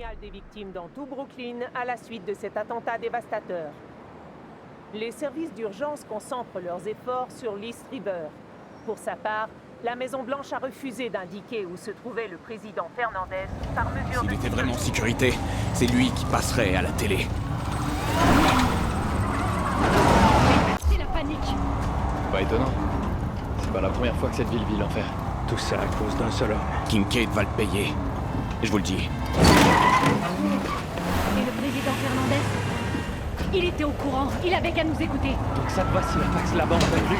signale des victimes dans tout Brooklyn à la suite de cet attentat dévastateur. Les services d'urgence concentrent leurs efforts sur l'East River. Pour sa part, la Maison-Blanche a refusé d'indiquer où se trouvait le président Fernandez par mesure de... S'il était vraiment en sécurité, c'est lui qui passerait à la télé. C'est la panique. Pas étonnant. C'est pas la première fois que cette ville vit l'enfer. Tout ça à cause d'un seul homme. Kincaid va le payer. Je vous le dis. Et le président Fernandez? Il était au courant, il avait qu'à nous écouter. Donc ça te va si la Pax là-bas en pleine rue?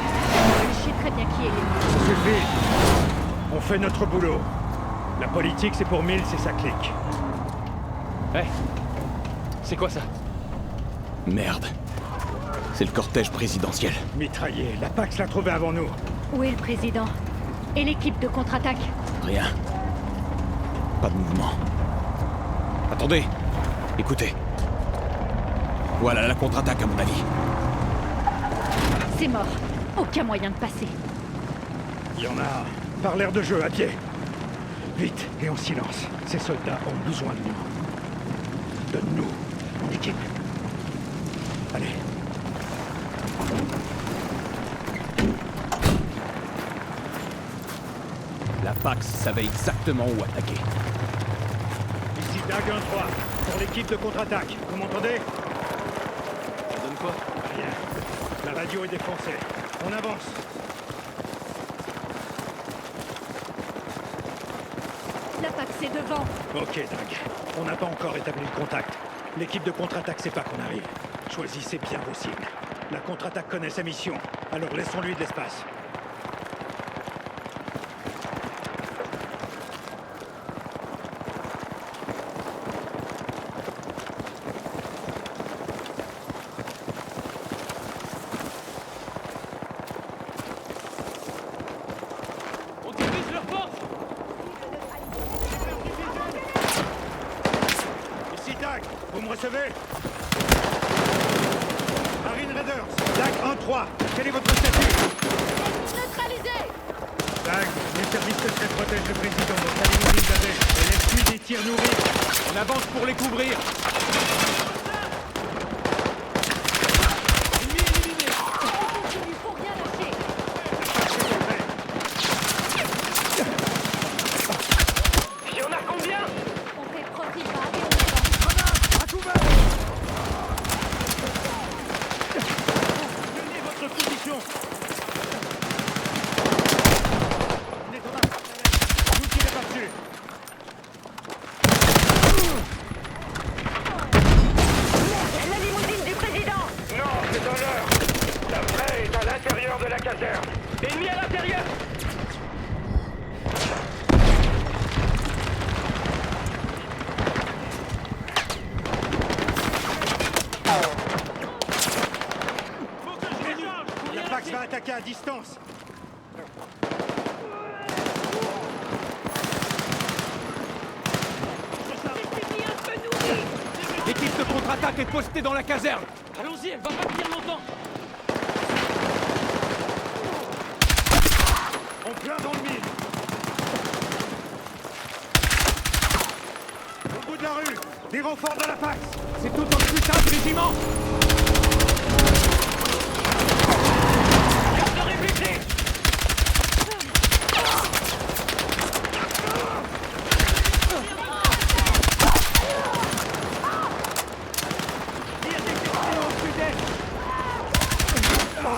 Je sais très bien qui elle est. Ça suffit. On fait notre boulot. La politique, c'est pour Mills et sa clique. Hé, c'est quoi ça? Merde. C'est le cortège présidentiel. Mitraillé, la Pax l'a trouvé avant nous. Où est le président? Et l'équipe de contre-attaque? Rien. Pas de mouvement. Attendez. Écoutez. Voilà la contre-attaque à mon avis. C'est mort. Aucun moyen de passer. Il y en a par l'air de jeu, à pied. Vite et en silence. Ces soldats ont besoin de nous. Donne-nous une équipe. Allez. La Pax savait exactement où attaquer. Ici Dag 1-3, pour l'équipe de contre-attaque. Vous m'entendez? Ça donne quoi? Rien. La radio est défoncée. On avance. La Pax est devant. Ok, Dag. On n'a pas encore établi le contact. L'équipe de contre-attaque sait pas qu'on arrive. Choisissez bien vos cibles. La contre-attaque connaît sa mission, alors laissons-lui de l'espace. On divise leur force! Ici Dag, vous me recevez? Marine Raiders, Dag 1-3, quel est votre statut? Neutralisé. Dag, les services secrets protègent le président, donc allez-vous vous avez. Et laisse-lui des tirs nourris. On avance pour les couvrir. Il faut rien lâcher. Il y en a combien? On fait profil bas et on avance. Tenez votre position. On est en arme. Vous tirez par-dessus. La limousine du président. Non, c'est dans l'heure. La vraie est à l'intérieur de la caserne. Ennemi à l'intérieur. La Pax va attaquer à distance. L'équipe de contre-attaque est postée dans la caserne. Allons-y, elle va pas tenir longtemps! En plein dans le mille. Au bout de la rue, des renforts de la Pax. C'est tout un putain de régiment. Garde réfléchir.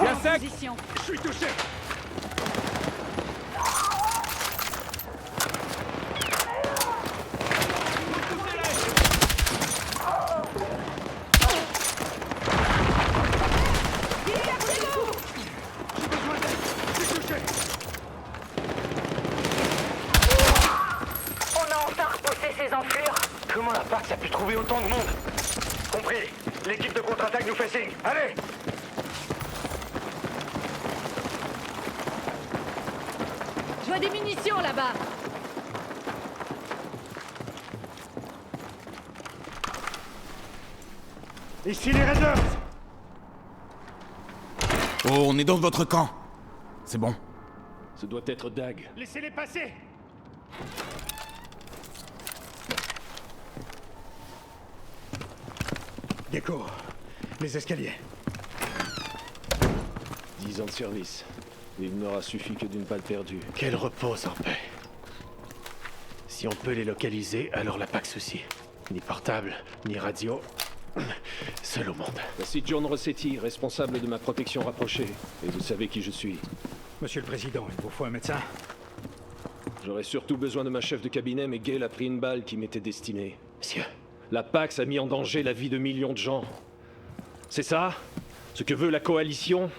Bien sec. Position. Je suis touché. J'ai besoin d'aide. Je suis touché. On a enfin repoussé ces enflures. Comment la Pax a pu trouver autant de monde? Compris. L'équipe de contre-attaque nous fait signe. Allez! Je vois des munitions là-bas. Ici les Raiders! Oh, on est dans votre camp. C'est bon. Ce doit être Dag. Laissez-les passer! Gecko, les escaliers. 10 ans de service. Il n'aura suffi que d'une balle perdue. Qu'elle repose en paix. Si on peut les localiser, alors là, pas de souci. Ni portable, ni radio. Seul au monde. Voici John Rossetti, responsable de ma protection rapprochée. Et vous savez qui je suis. Monsieur le Président, il vous faut un médecin? J'aurais surtout besoin de ma chef de cabinet, mais Gale a pris une balle qui m'était destinée. Monsieur, La Pax a mis en danger la vie de millions de gens. C'est ça? Ce que veut la coalition?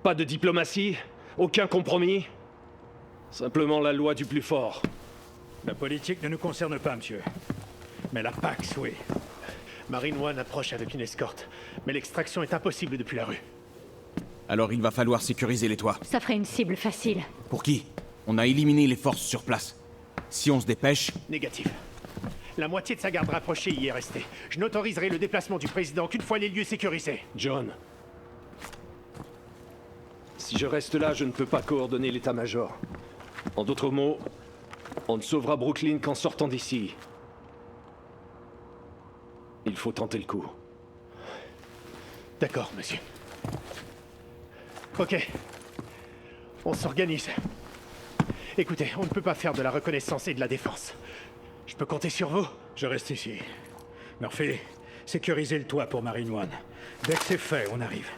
Pas de diplomatie? Aucun compromis? Simplement la loi du plus fort. La politique ne nous concerne pas, monsieur. Mais la Pax, oui. Marine One approche avec une escorte. Mais l'extraction est impossible depuis la rue. Alors il va falloir sécuriser les toits. Ça ferait une cible facile. Pour qui? On a éliminé les forces sur place. Si on se dépêche... Négatif. La moitié de sa garde rapprochée y est restée. Je n'autoriserai le déplacement du président qu'une fois les lieux sécurisés. John. Si je reste là, je ne peux pas coordonner l'état-major. En d'autres mots, on ne sauvera Brooklyn qu'en sortant d'ici. Il faut tenter le coup. D'accord, monsieur. Ok. On s'organise. Écoutez, on ne peut pas faire de la reconnaissance et de la défense. Je peux compter sur vous? Je reste ici. Murphy, sécurisez le toit pour Marine One. Dès que c'est fait, on arrive.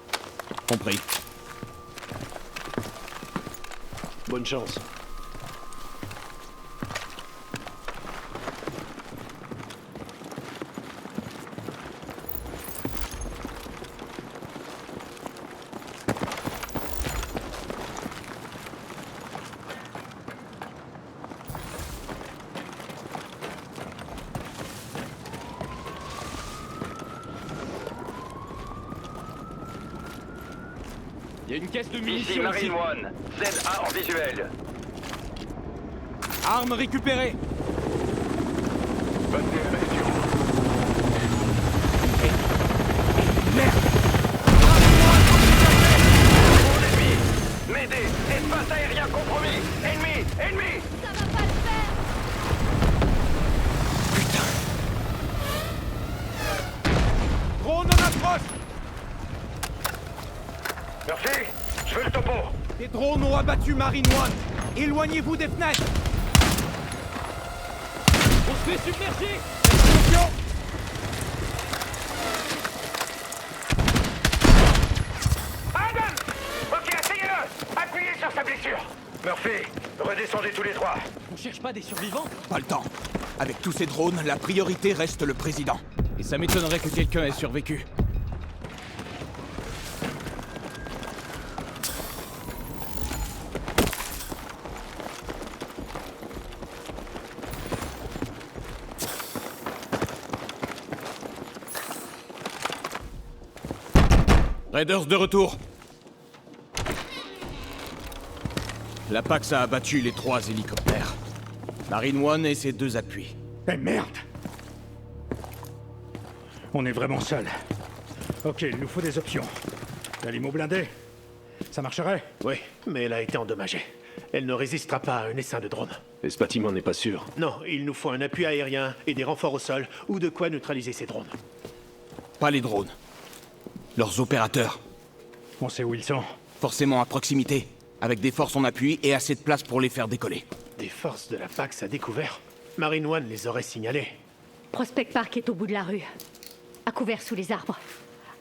Compris. Bonne chance. Il y a une caisse de Ici munitions Marine One, ZA en visuel. Armes récupérées. Bonne exécution. Mon ennemi. M'aider. Espace aérien compromis. Ennemi. Ennemi. Ça va pas le faire. Drone en approche. Merci. Je veux le topo. Des drones ont abattu Marine One. Éloignez-vous des fenêtres. On se fait submerger. Attention. Adam. Ok, essayez-le. Appuyez sur sa blessure. Murphy, redescendez tous les trois. On cherche pas des survivants? Pas le temps. Avec tous ces drones, la priorité reste le président. Et ça m'étonnerait que quelqu'un ait survécu. Raiders de retour. La Pax a abattu les 3 hélicoptères. Marine One et ses 2 appuis. Eh merde! On est vraiment seul. Ok, il nous faut des options. La limo blindée? Ça marcherait? Oui, mais elle a été endommagée. Elle ne résistera pas à un essaim de drone. Et ce bâtiment n'est pas sûr. Non, il nous faut un appui aérien et des renforts au sol, ou de quoi neutraliser ces drones. Pas les drones. Leurs opérateurs. On sait où ils sont. Forcément à proximité. Avec des forces en appui et assez de place pour les faire décoller. Des forces de la Pax à découvert. Marine One les aurait signalés. Prospect Park est au bout de la rue. À couvert sous les arbres.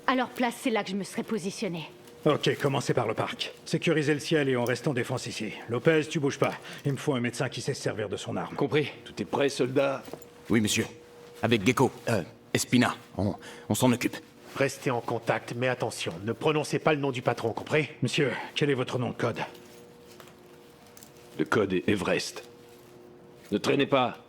À leur place, c'est là que je me serais positionné. Ok, commencez par le parc. Sécurisez le ciel et on reste en défense ici. Lopez, tu bouges pas. Il me faut un médecin qui sait se servir de son arme. Compris. Tout est prêt, soldat? Oui, monsieur. Avec Gecko. Espina. On s'en occupe. Restez en contact, mais attention, ne prononcez pas le nom du patron, compris? Monsieur, quel est votre nom de code? Le code est Everest. Ne traînez pas.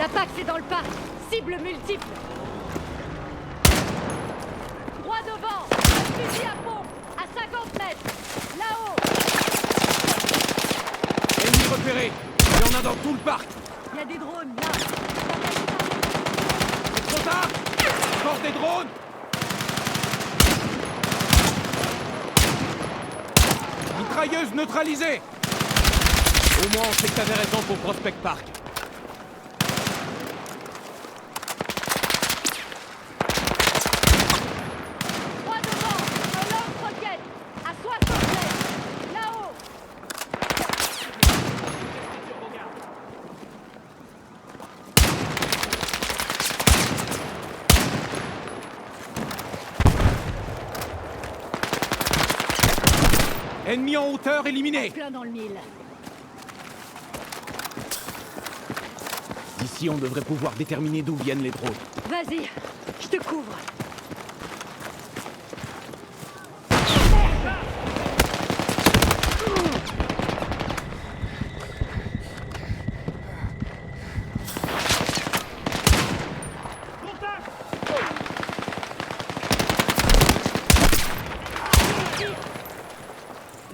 La PAX est dans le parc. Cible multiple. Droit devant. Un fusil à pompe. À 50 mètres. Là-haut. Ennemi repéré. Il y en a dans tout le parc. Il y a des drones, là. Trop tard. Encore des drones. Mitrailleuse neutralisée. Au moins, on sait que t'avais raison pour Prospect Park. Droit devant. Un lance roquette. À 60 mètres. Là-haut. Ennemi en hauteur éliminé. Plein dans le mille. D'ici, on devrait pouvoir déterminer d'où viennent les drones. Vas-y, je te couvre.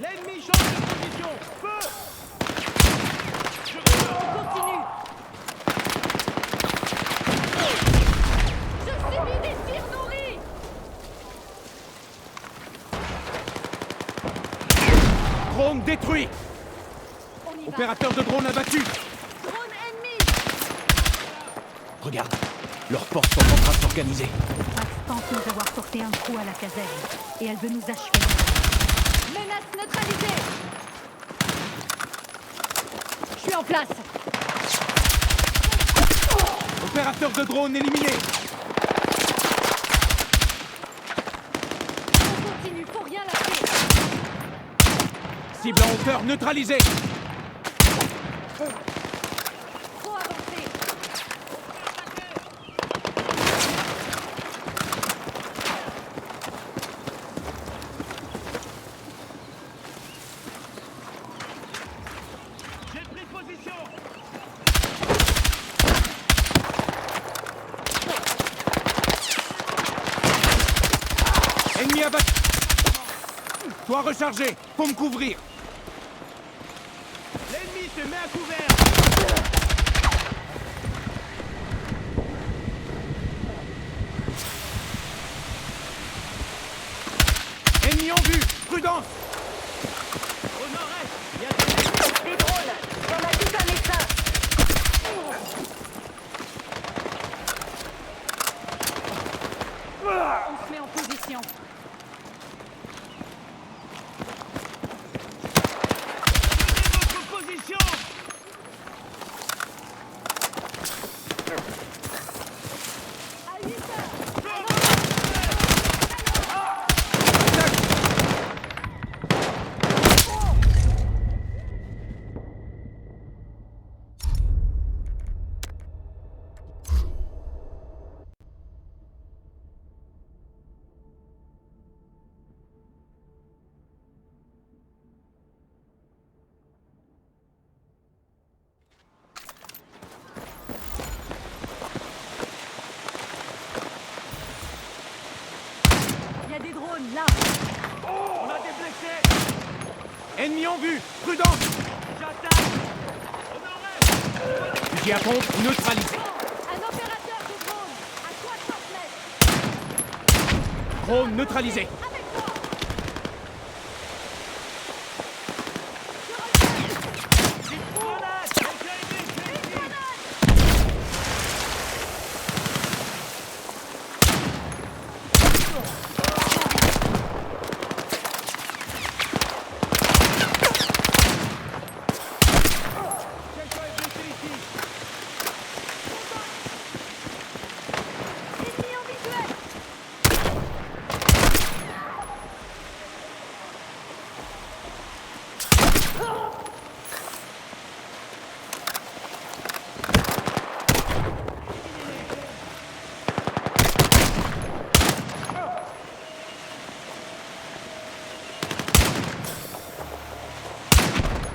L'ennemi change de position. Feu. Continue. Je subis des tirs nourris. Drone détruit. On y va. Opérateur de drone abattu. Drone ennemi. Regarde, leurs forces sont en train de s'organiser. Pax pense nous avoir porté un coup à la caserne. Et elle veut nous achever. Menace neutralisée. Je suis en place. Opérateur de drone éliminé. On continue, faut rien lâcher. Cible en hauteur neutralisée. Trop avancé. J'ai pris position. Ennemi abattu. Toi rechargé. Faut me couvrir. L'ennemi se met à couvert. Ennemi en vue. Prudence. Au nord-est, il y a des... Des drones. On a tout un médecin. On se met en position. Votre position. À 8 heures. Il y a des drones là. On a des blessés. Ennemi en vue. Prudence. J'attaque. Au nord-est. Fusil à pompe neutralisé. Un opérateur de drone à 60 mètres. Drone neutralisé. Avec moi. Ennemi en visuel.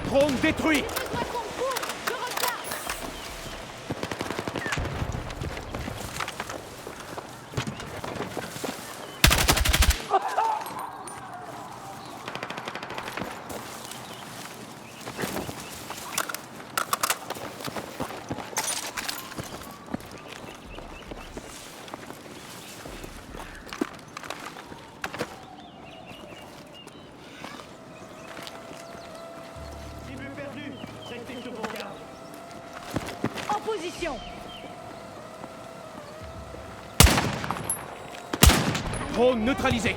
Drone détruit. Besoin qu'on me couvre. Je recharge. position. Drone neutralisé.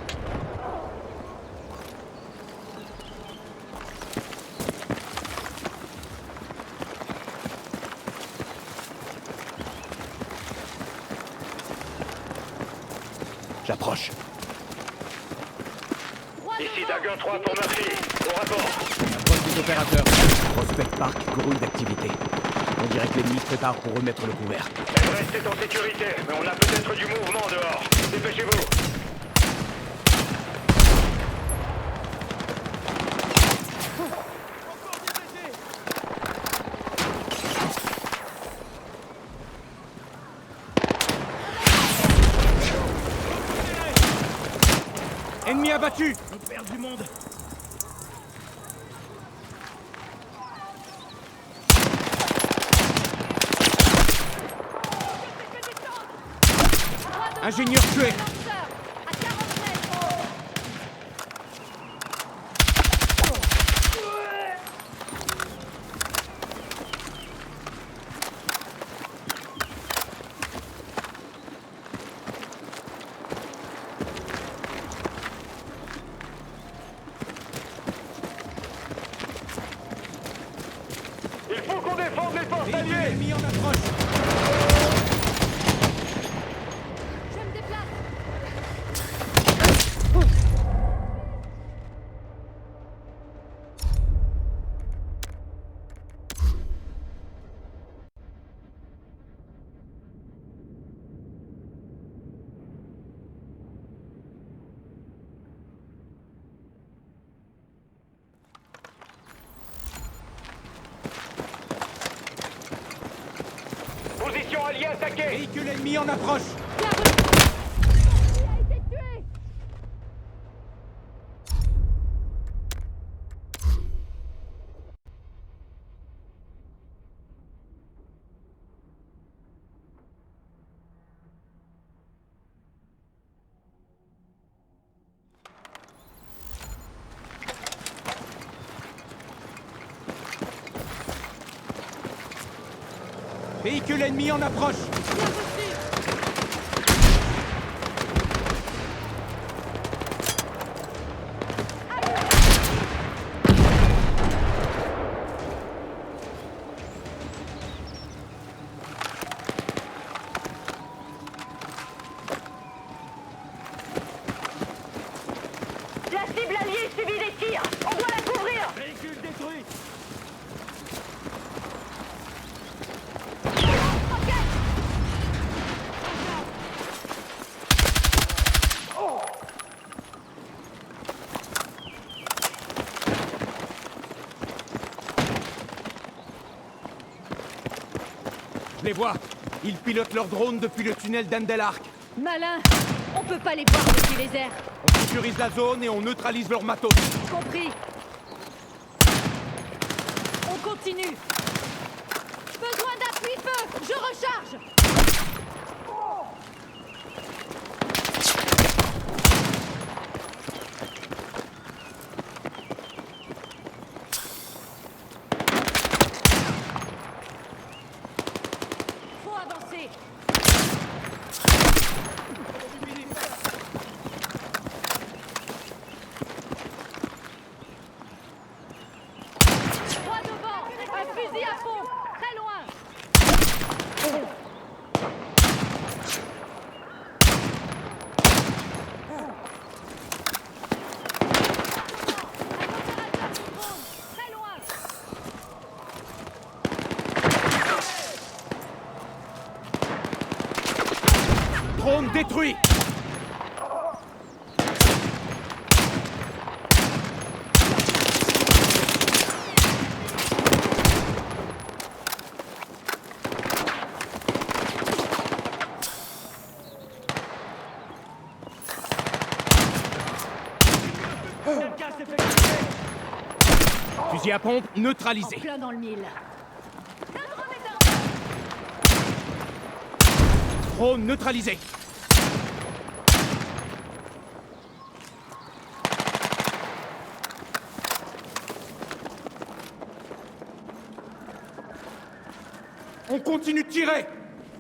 J'approche. Ici Dagon 3 pour Murphy. Au rapport. Approche des opérateurs. Prospect Park grouille d'activité. On dirait que l'ennemi se prépare pour remettre le couvert. Everest est en sécurité, mais on a peut-être du mouvement dehors. Dépêchez-vous. Ennemi abattu. On perd du monde. Ingénieur tué. À 40 mètres. Il faut qu'on défende les forces Véhicule alliées. ennemi en approche. Je me déplace. Position alliée attaquée. Véhicule ennemi en approche. La rue. Il a été tué. Véhicule ennemi en approche. Bien reçu. La cible alliée subit des tirs. On doit la couvrir. Véhicule détruit. Je les vois. Ils pilotent leur drone depuis le tunnel d'Endelark. Malin. On peut pas les voir depuis les airs. On sécurise la zone et on neutralise leur matos. Compris. On continue. Besoin d'appui-feu. Je recharge. Faut avancer. Droit devant. Un fusil à fond. Très loin. Très loin. Drone détruit. Fusil à pompe En neutralisé. plein dans le mille. Drone neutralisé. On continue de tirer.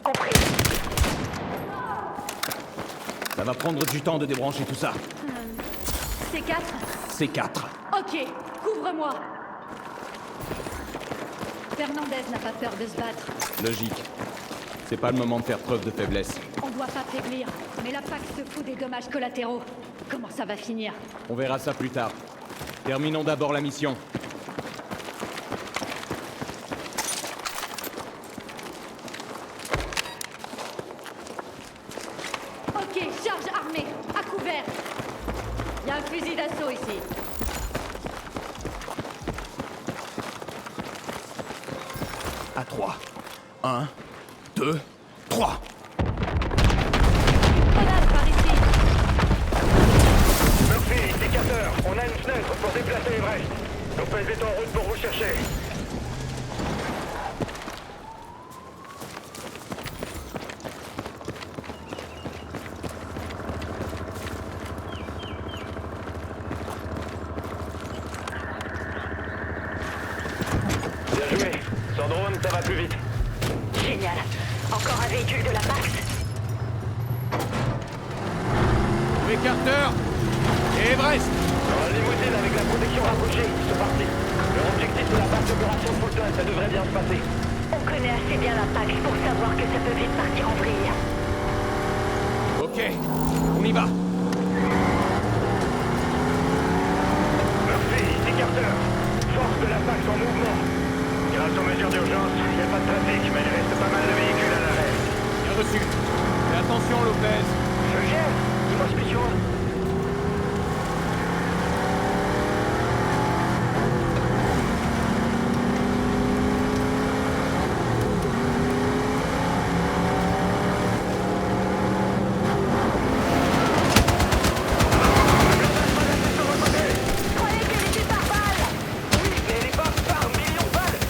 Compris. Ça va prendre du temps de débrancher tout ça. C4 C4. Ok, couvre-moi. Fernandez n'a pas peur de se battre. Logique. C'est pas le moment de faire preuve de faiblesse. On doit pas faiblir, mais la PAC se fout des dommages collatéraux. Comment ça va finir? On verra ça plus tard. Terminons d'abord la mission. Ok, charge armée, à couvert. Il y a un fusil d'assaut ici. À 3. 1, 2, 3. Grenade par ici. Murphy, indicateur, on a une fenêtre pour déplacer Everest. Lopez est en route pour vous chercher. Bien joué. Sans drone, ça va plus vite. Génial. Encore un véhicule de la Pax. Où est Carter? Et Everest? Dans la limousine avec la protection rapprochée, c'est parti. Leur objectif c'est la base d'opération Fulton, ça devrait bien se passer. On connaît assez bien la Pax pour savoir que ça peut vite partir en vrille. Ok, on y va. Murphy, ici Carter. Force de la Pax en mouvement. Grâce aux mesures d'urgence, il n'y a pas de trafic, mais il reste pas mal de véhicules à l'arrêt. Bien reçu. Fais attention, Lopez. Je gère. Dis-moi spécial. Croyez qu'elle était par balle. Oui, mais elle est pas par million de balles.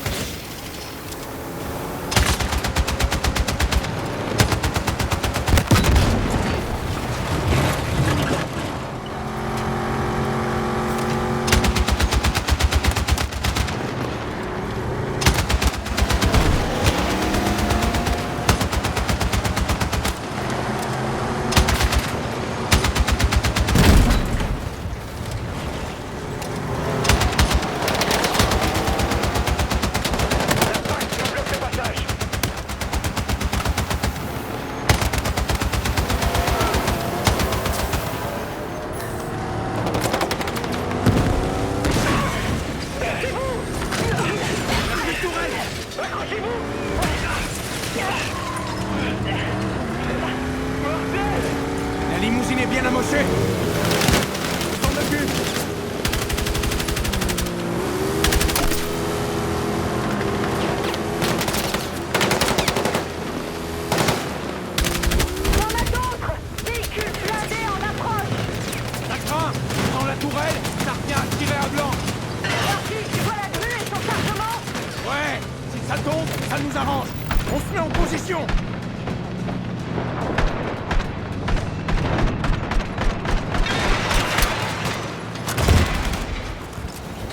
La Pax nous bloque le passage. La limousine est bien amochée. On s'en occupe. Il y en a d'autres. Véhicules blindés en approche. Ça craint. Dans la tourelle, ça revient à tirer à blanc. Murphy, tu vois la grue et son chargement? Ouais, si ça tombe, ça nous arrange. On se met en position.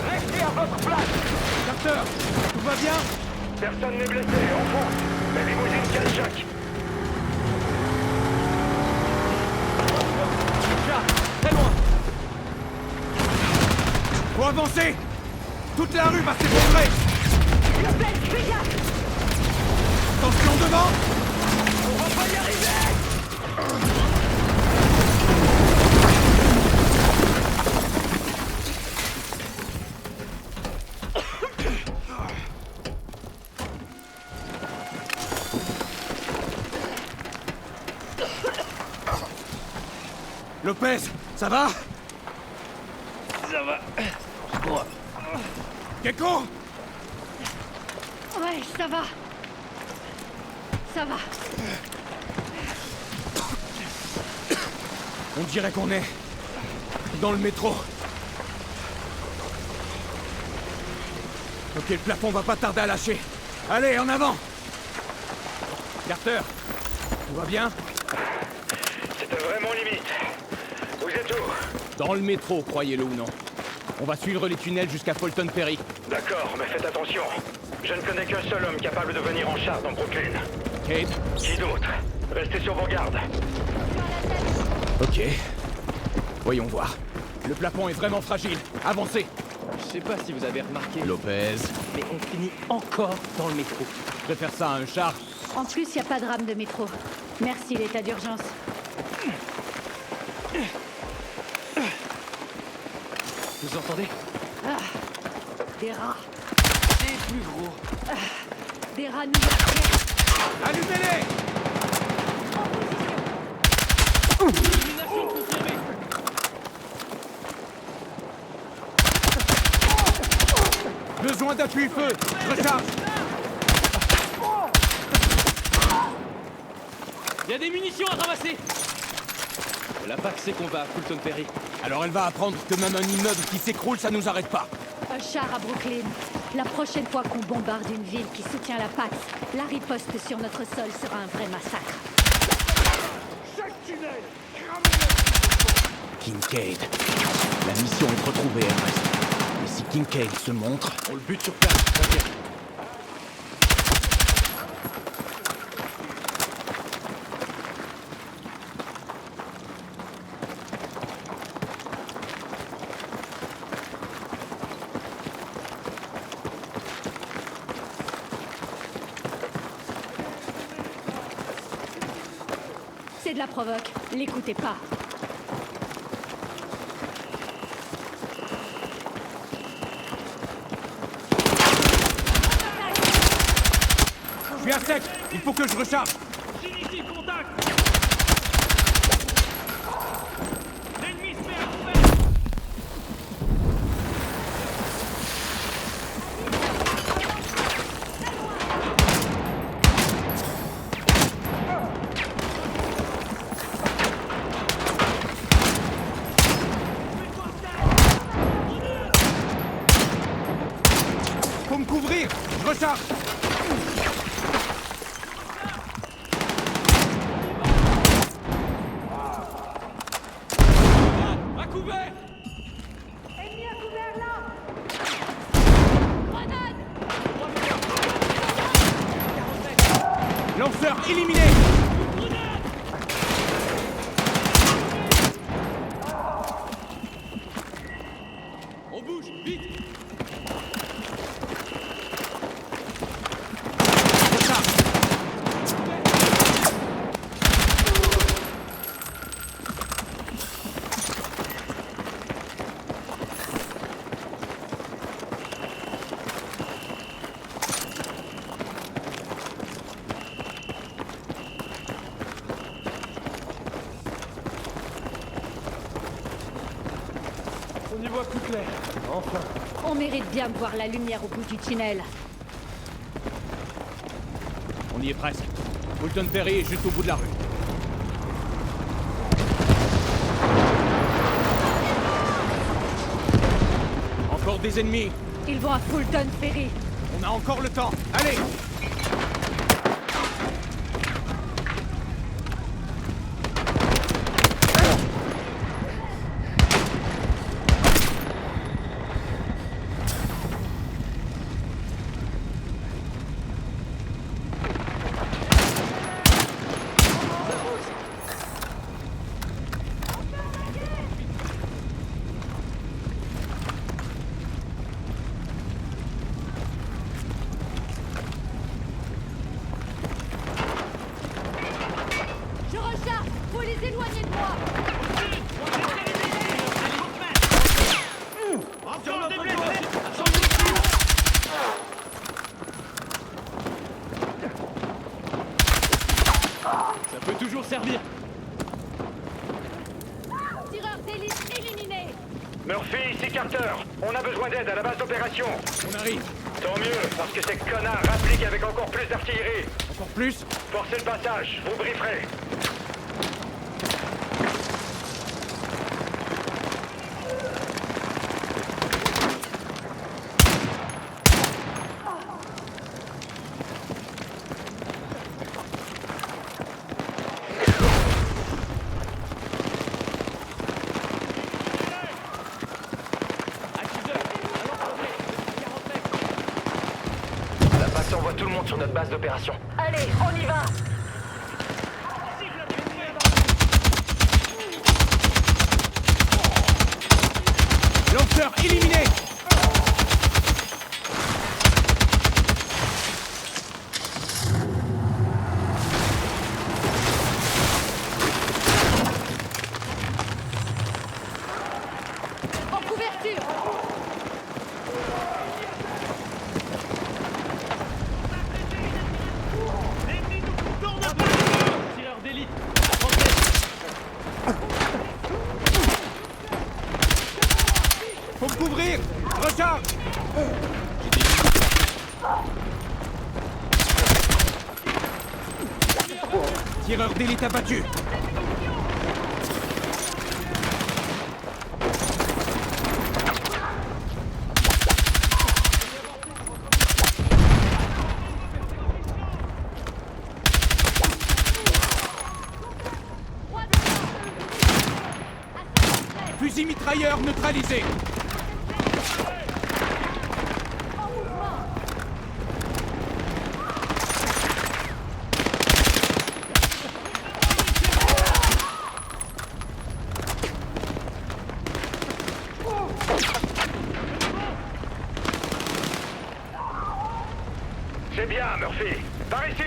Restez à votre place. Carter, tout va bien? Personne n'est blessé, on fonce. La limousine cale Jacques. Très loin. Faut avancer. Toute la rue va s'effondrer. Lopez, fais gaffe. Attention devant. On va pas y arriver. Lopez, ça va? Ça va. Gecko? Ouais, ça va. Ça va. On dirait qu'on est dans le métro. Ok, le plafond va pas tarder à lâcher. Allez, en avant! Carter, tout va bien? C'était vraiment limite. Vous êtes où? Dans le métro, croyez-le ou non. On va suivre les tunnels jusqu'à Fulton Ferry. D'accord, mais faites attention. Je ne connais qu'un seul homme capable de venir en char dans Brooklyn. Kate? Qui d'autre? Restez sur vos gardes. Ok. Voyons voir. Le plafond est vraiment fragile. Avancez. Je sais pas si vous avez remarqué. Lopez. Mais on finit encore dans le métro. Je préfère ça à un char. En plus, y a pas de rame de métro. Merci, l'état d'urgence. Vous entendez? Des rats. C'est plus gros. Des rats new-yorkais. Allumez-les! Illumination confirmée. Besoin d'appui-feu. Je recharge. Il y a des munitions à ramasser. La PAC sait qu'on va à Fulton Ferry. Alors elle va apprendre que même un immeuble qui s'écroule, ça nous arrête pas. Un char à Brooklyn. La prochaine fois qu'on bombarde une ville qui soutient la Pax, la riposte sur notre sol sera un vrai massacre. Kincaid. La mission est retrouvée, Everest. Mais si Kincaid se montre... On le bute sur place, t'inquiète. C'est de la provoque. L'écoutez pas. Je suis à sec. Il faut que je recharge. J'initie le contact. L'ennemi se met à couvert. Faut me couvrir. Je recharge. À couvert. Lanceur éliminé. On bouge, vite. On y voit plus clair. Enfin. On mérite bien de voir la lumière au bout du tunnel. On y est presque. Fulton Ferry est juste au bout de la rue. Encore des ennemis. Ils vont à Fulton Ferry. On a encore le temps. Allez! Je recharge. Faut les éloigner de moi. Encore des blessés. Ça peut toujours servir. Tireur d'élite éliminé. Murphy, ici Carter. On a besoin d'aide à la base d'opération. On arrive. Tant mieux, parce que ces connards rappliquent avec encore plus d'artillerie. Encore plus? Forcez le passage, vous brieferez. sur notre base d'opération. Allez, on y va! Lanceur éliminé. En couverture! Tireur d'élite. Faut me couvrir. Recharge. Tireur d'élite abattu. Fusil mitrailleur neutralisé. C'est bien, Murphy. Par ici!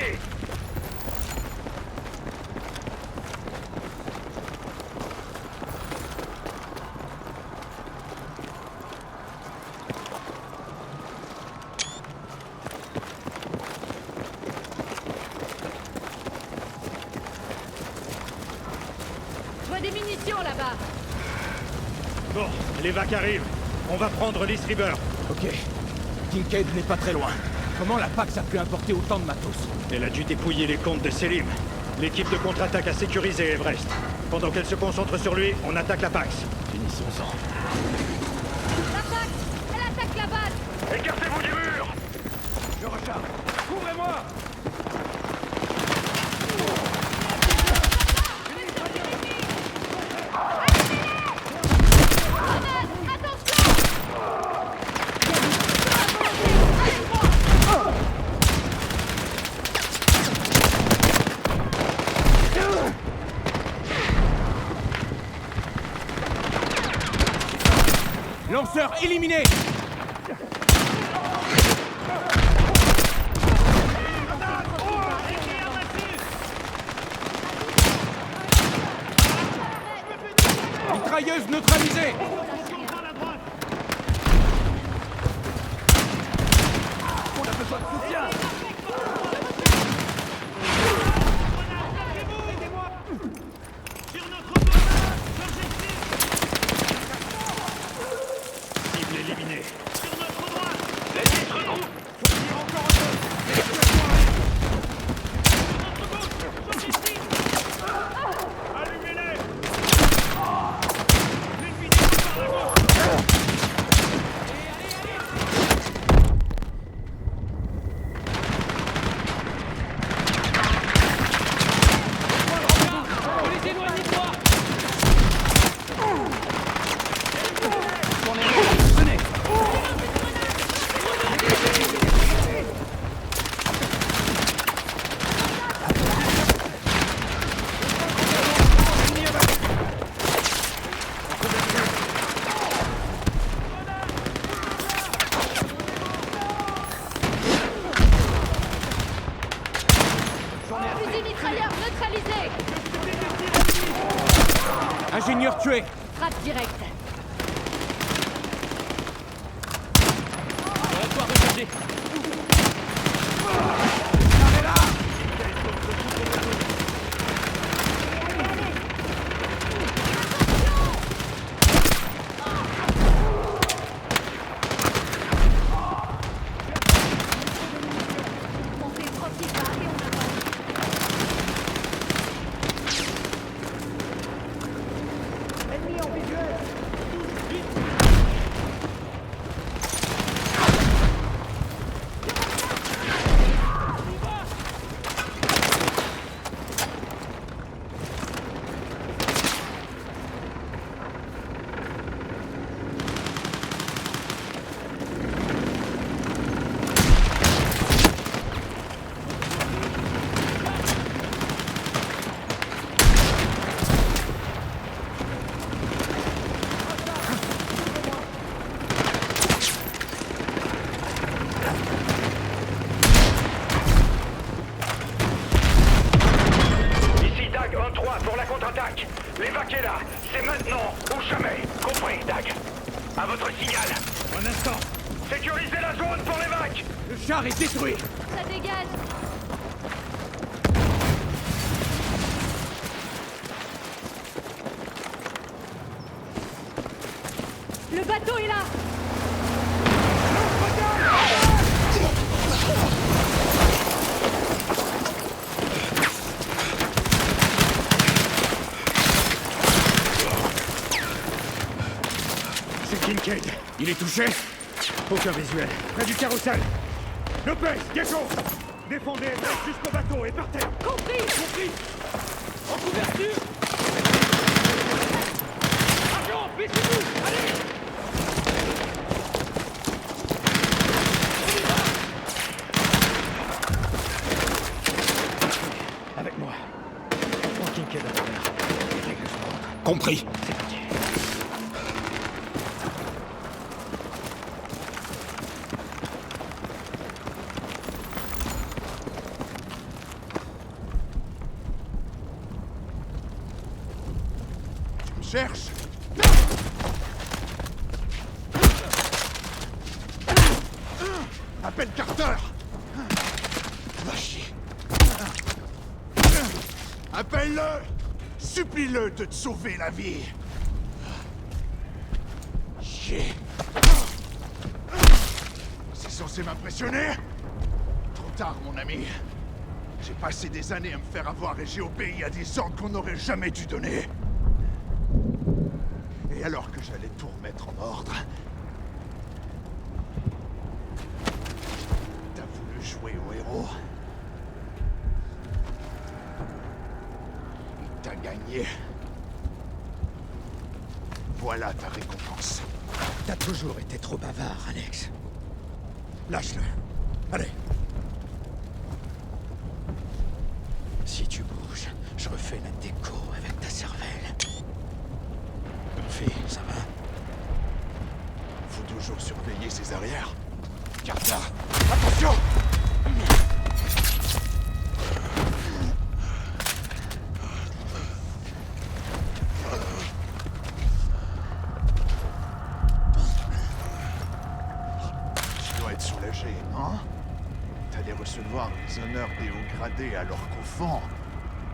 Je vois des munitions là-bas! Bon, les vagues arrivent. On va prendre l'East River. Ok. Kincaid n'est pas très loin. Comment la Pax a pu importer autant de matos? Elle a dû dépouiller les comptes de Selim. L'équipe de contre-attaque a sécurisé Everest. Pendant qu'elle se concentre sur lui, on attaque la Pax. Finissons-en. La Pax! Elle attaque la base! Écartez-vous du mur! Je recharge. Couvrez-moi. Lanceur éliminé. Mitrailleuse neutralisée. On a besoin de soutien. Cible éliminée. L'ennemi se regroupe! Fusil mitrailleur neutralisé! Ingénieur tué. Frappe directe! Laboratoire rechargé. On fait 3 petits pas et on avance. l'évac. L'évac est là. C'est maintenant ou jamais. Compris, Dag. À votre signal. Un instant. Sécurisez la zone pour l'évac. Le char est détruit. Ça dégage. Le bateau est là. C'est Kincaid. Il est touché? Aucun visuel. Près du carrousel. Lopez, Gecko! Défendez, reste jusqu'au bateau et partez! Compris. Compris. En couverture. Agent, baissez-vous. Allez. Avec moi. Prends Kincaid à l'envers. Et règle son ordre. Compris. C'est parti. Cherche. Appelle Carter. Va chier. Appelle-le. Supplie-le de te sauver la vie. Chier. C'est censé m'impressionner? Trop tard, mon ami. J'ai passé des années à me faire avoir et j'ai obéi à des ordres qu'on n'aurait jamais dû donner. Et alors que j'allais tout remettre en ordre, t'as voulu jouer au héros. Et t'as gagné. Voilà ta récompense. T'as toujours été trop bavard, Alex. Lâche-le. Allez. Si tu bouges, je refais la déco avec ta cervelle. Fille, ça va? Faut toujours surveiller ses arrières. Carter, attention! Tu dois être soulagé, non? T'allais recevoir les honneurs des hauts gradés alors qu'au fond,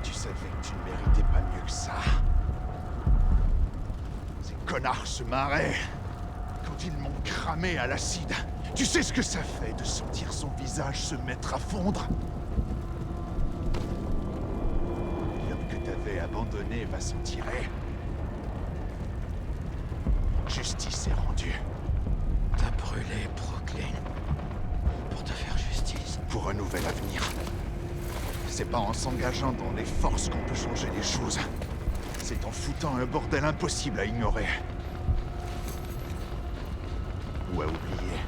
tu savais que tu ne méritais pas mieux que ça. Ces connards se marraient quand ils m'ont cramé à l'acide. Tu sais ce que ça fait de sentir son visage se mettre à fondre? L'homme que t'avais abandonné va s'en tirer. Justice est rendue. T'as brûlé Brooklyn pour te faire justice. Pour un nouvel avenir. C'est pas en s'engageant dans les forces qu'on peut changer les choses. C'est en foutant un bordel impossible à ignorer. Ou à oublier.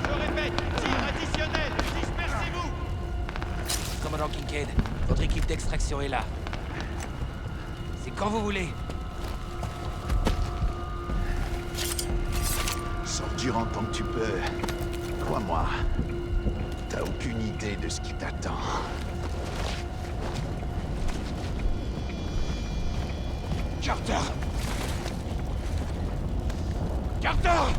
Je répète, tir additionnel, dispersez-vous! Commandant Kincaid, votre équipe d'extraction est là. C'est quand vous voulez. Sors du rang tant que tu peux. Crois-moi, t'as aucune idée de ce qui t'attend. Carter! Carter!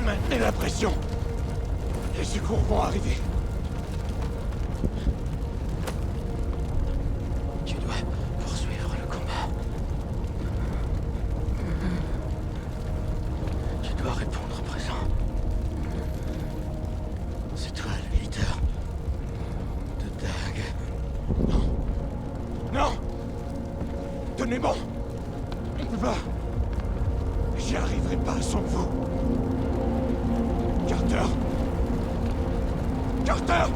Maintenez la pression. Les secours vont arriver. Tu dois poursuivre le combat. Tu dois répondre présent. C'est toi le leader de Dag. Non! Non! Tenez bon! On peut pas! J'y arriverai pas sans vous! Carter! Carter!